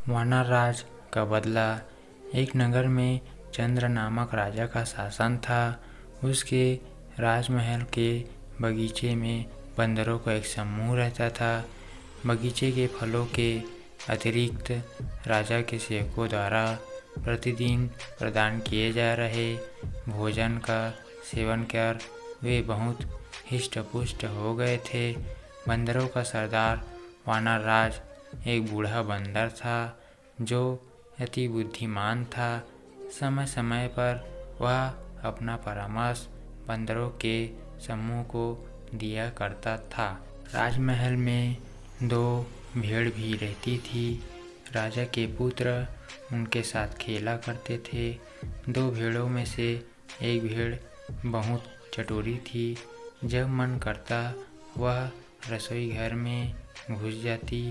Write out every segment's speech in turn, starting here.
वानर राज का बदला। एक नगर में चंद्र नामक राजा का शासन था। उसके राजमहल के बगीचे में बंदरों का एक समूह रहता था। बगीचे के फलों के अतिरिक्त राजा के सेवकों द्वारा प्रतिदिन प्रदान किए जा रहे भोजन का सेवन कर वे बहुत हिष्ट-पुष्ट हो गए थे। बंदरों का सरदार वानर राज एक बूढ़ा बंदर था जो अति बुद्धिमान था। समय समय पर वह अपना परामर्श बंदरों के समूह को दिया करता था। राजमहल में 2 भेड़ भी रहती थी। राजा के पुत्र उनके साथ खेला करते थे। 2 भेड़ों में से एक भेड़ बहुत चतुरी थी। जब मन करता वह रसोई घर में घुस जाती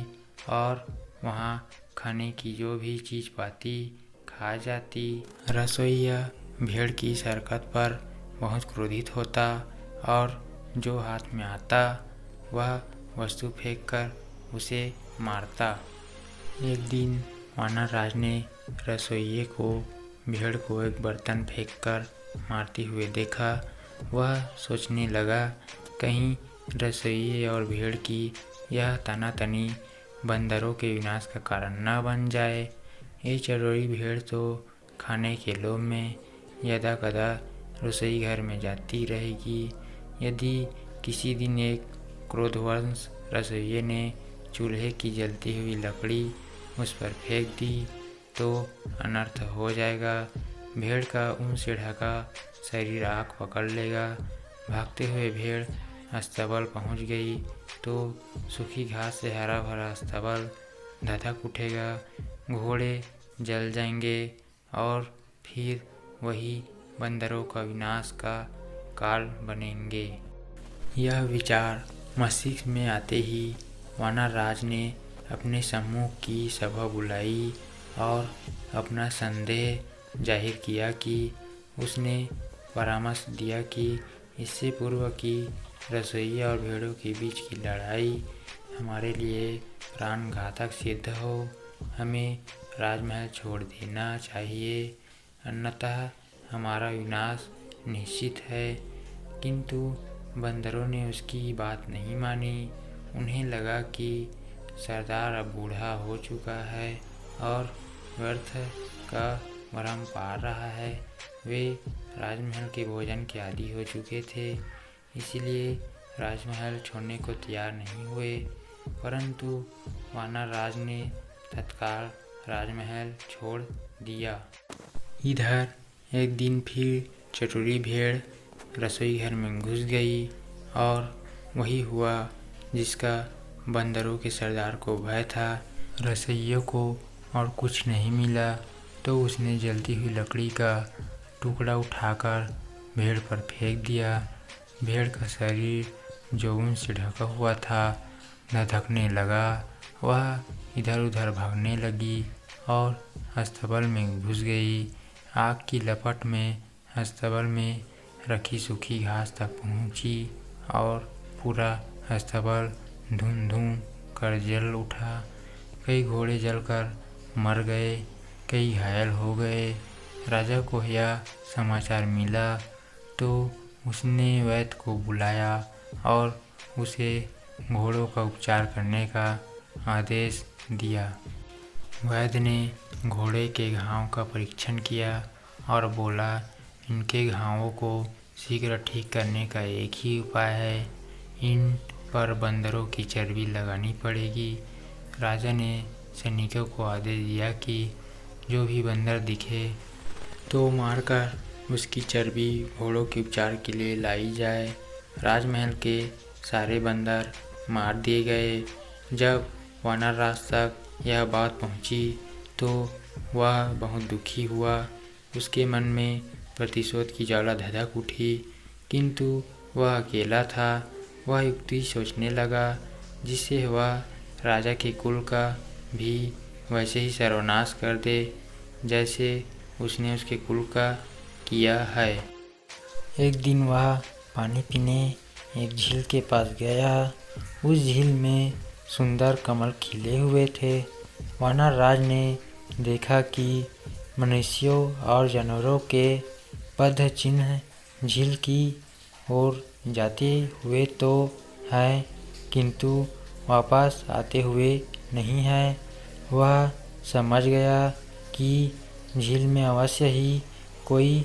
और वहाँ खाने की जो भी चीज़ पाती खा जाती। रसोइया भेड़ की इस हरकत पर बहुत क्रोधित होता और जो हाथ में आता वह वस्तु फेंककर उसे मारता। एक दिन वानर राज ने रसोइये को भेड़ को एक बर्तन फेंककर मारते हुए देखा। वह सोचने लगा कहीं रसोइये और भेड़ की यह तनातनी बंदरों के विनाश का कारण न बन जाए। ये चटोरी भेड़ तो खाने के लोभ में यदाकदा रसोई घर में जाती रहेगी। यदि किसी दिन एक क्रोधवश रसोइये ने चूल्हे की जलती हुई लकड़ी उस पर फेंक दी तो अनर्थ हो जाएगा। भेड़ का ऊन से ढका शरीर आग पकड़ लेगा। भागते हुए भेड़ अस्तबल पहुंच गई तो सूखी घास से हरा भरा अस्तबल धधक उठेगा। घोड़े जल जाएंगे और फिर वही बंदरों का विनाश का काल बनेंगे। यह विचार मस्तिष्क में आते ही वानर राज ने अपने समूह की सभा बुलाई और अपना संदेह जाहिर किया कि उसने परामर्श दिया कि इससे पूर्व कि रसोइया और भेड़ों के बीच की लड़ाई हमारे लिए प्राण घातक सिद्ध हो, हमें राजमहल छोड़ देना चाहिए, अन्यतः हमारा विनाश निश्चित है। किंतु बंदरों ने उसकी बात नहीं मानी। उन्हें लगा कि सरदार अब बूढ़ा हो चुका है और व्यर्थ का भ्रम पा रहा है। वे राजमहल के भोजन के आदी हो चुके थे, इसलिए राजमहल छोड़ने को तैयार नहीं हुए। परंतु वानर राज ने तत्काल राजमहल छोड़ दिया। इधर एक दिन फिर चतुरी भेड़ रसोई घर में घुस गई और वही हुआ जिसका बंदरों के सरदार को भय था। रसोइये को और कुछ नहीं मिला तो उसने जलती हुई लकड़ी का टुकड़ा उठाकर भेड़ पर फेंक दिया। भेड़ का शरीर जो ऊन से ढका हुआ था धधकने लगा। वह इधर उधर भागने लगी और अस्तबल में घुस गई। आग की लपट में अस्तबल में रखी सूखी घास तक पहुंची और पूरा अस्तबल धुंध कर जल उठा। कई घोड़े जलकर मर गए, कई घायल हो गए। राजा को यह समाचार मिला तो उसने वैद्य को बुलाया और उसे घोड़ों का उपचार करने का आदेश दिया। वैद्य ने घोड़े के घाव का परीक्षण किया और बोला, इनके घावों को शीघ्र ठीक करने का एक ही उपाय है, इन पर बंदरों की चर्बी लगानी पड़ेगी। राजा ने सैनिकों को आदेश दिया कि जो भी बंदर दिखे तो मारकर उसकी चर्बी घोड़ों के उपचार के लिए लाई जाए। राजमहल के सारे बंदर मार दिए गए। जब वानर राज तक यह बात पहुंची तो वह बहुत दुखी हुआ। उसके मन में प्रतिशोध की ज्वाला धधक उठी, किंतु वह अकेला था। वह युक्ति सोचने लगा जिससे वह राजा के कुल का भी वैसे ही सर्वनाश कर दे जैसे उसने उसके कुल का किया है। एक दिन वह पानी पीने एक झील के पास गया। उस झील में सुंदर कमल खिले हुए थे। वानर राज ने देखा कि मनुष्यों और जानवरों के पद चिन्ह झील की ओर जाते हुए तो हैं, किंतु वापस आते हुए नहीं हैं। वह समझ गया कि झील में अवश्य ही कोई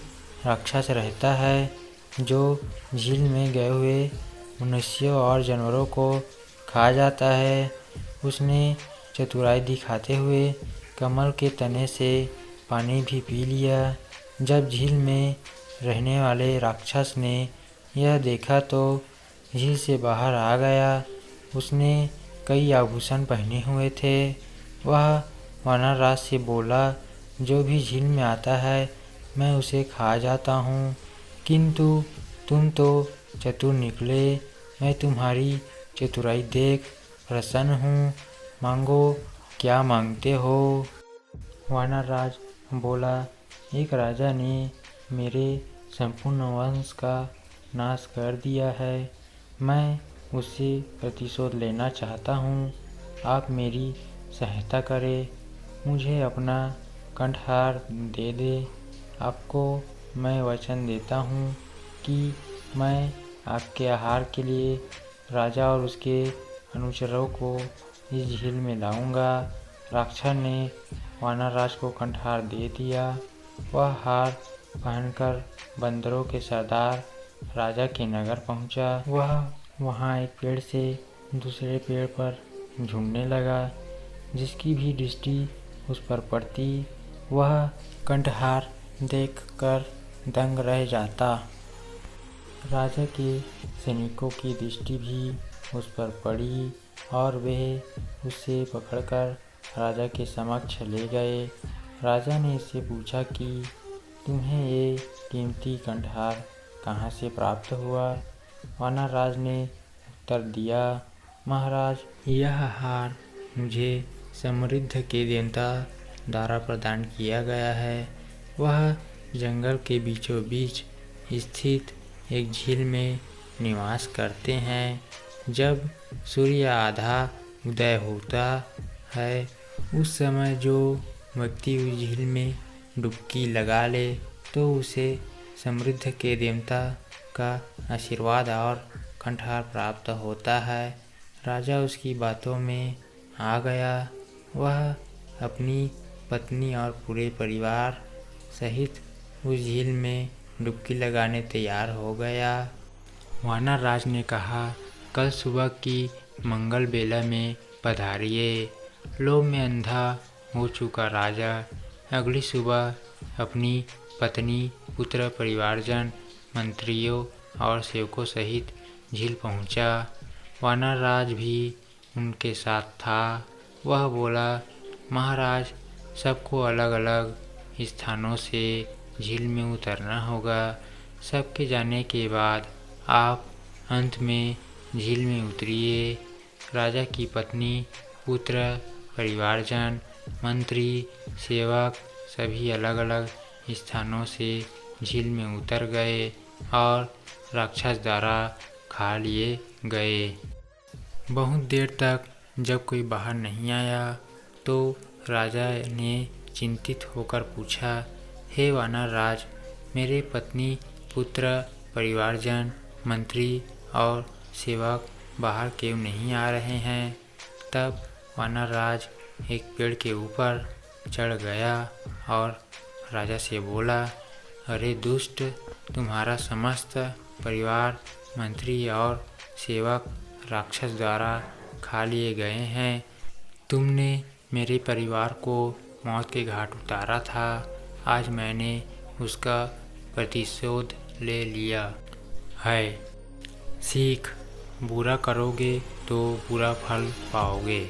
राक्षस रहता है जो झील में गए हुए मनुष्यों और जानवरों को खा जाता है। उसने चतुराई दिखाते हुए कमल के तने से पानी भी पी लिया। जब झील में रहने वाले राक्षस ने यह देखा तो झील से बाहर आ गया। उसने कई आभूषण पहने हुए थे। वह वानर राज से बोला, जो भी झील में आता है मैं उसे खा जाता हूँ, किंतु तुम तो चतुर निकले। मैं तुम्हारी चतुराई देख प्रसन्न हूँ। मांगो, क्या मांगते हो? वानर राज बोला, एक राजा ने मेरे संपूर्ण वंश का नाश कर दिया है। मैं उससे प्रतिशोध लेना चाहता हूँ। आप मेरी सहायता करें, मुझे अपना कंठहार दे दे। आपको मैं वचन देता हूँ कि मैं आपके आहार के लिए राजा और उसके अनुचरों को इस झील में लाऊंगा। राक्षस ने वानर राज को कंठहार दे दिया। वह हार पहनकर बंदरों के सरदार राजा के नगर पहुंचा। वह वहां एक पेड़ से दूसरे पेड़ पर झूमने लगा। जिसकी भी दृष्टि उस पर पड़ती वह कंठहार देखकर दंग रह जाता। राजा के सैनिकों की दृष्टि भी उस पर पड़ी और वे उसे पकड़कर राजा के समक्ष ले गए। राजा ने इससे पूछा कि तुम्हें ये कीमती कंठहार कहाँ से प्राप्त हुआ? वानर राज ने उत्तर दिया, महाराज, यह हार मुझे समृद्धि के देवता द्वारा प्रदान किया गया है। वह जंगल के बीचों बीच स्थित एक झील में निवास करते हैं। जब सूर्य आधा उदय होता है उस समय जो व्यक्ति उस झील में डुबकी लगा ले तो उसे समृद्धि के देवता का आशीर्वाद और कंठहार प्राप्त होता है। राजा उसकी बातों में आ गया। वह अपनी पत्नी और पूरे परिवार सहित उस झील में डुबकी लगाने तैयार हो गया। वानर राज ने कहा, कल सुबह की मंगल बेला में पधारिए। लोभ में अंधा हो चुका राजा अगली सुबह अपनी पत्नी, पुत्र, परिवारजन, मंत्रियों और सेवकों सहित झील पहुंचा। वानर राज भी उनके साथ था। वह बोला, महाराज, सबको अलग अलग स्थानों से झील में उतरना होगा। सबके जाने के बाद आप अंत में झील में उतरिए। राजा की पत्नी, पुत्र, परिवारजन, मंत्री, सेवक सभी अलग अलग स्थानों से झील में उतर गए और राक्षस द्वारा खा लिए गए। बहुत देर तक जब कोई बाहर नहीं आया तो राजा ने चिंतित होकर पूछा, हे वानर राज, मेरे पत्नी, पुत्र, परिवारजन, मंत्री और सेवक बाहर क्यों नहीं आ रहे हैं? तब वानर राज एक पेड़ के ऊपर चढ़ गया और राजा से बोला, अरे दुष्ट, तुम्हारा समस्त परिवार, मंत्री और सेवक राक्षस द्वारा खा लिए गए हैं। तुमने मेरे परिवार को मौत के घाट उतारा था। आज मैंने उसका प्रतिशोध ले लिया है। सीख, बुरा करोगे तो बुरा फल पाओगे।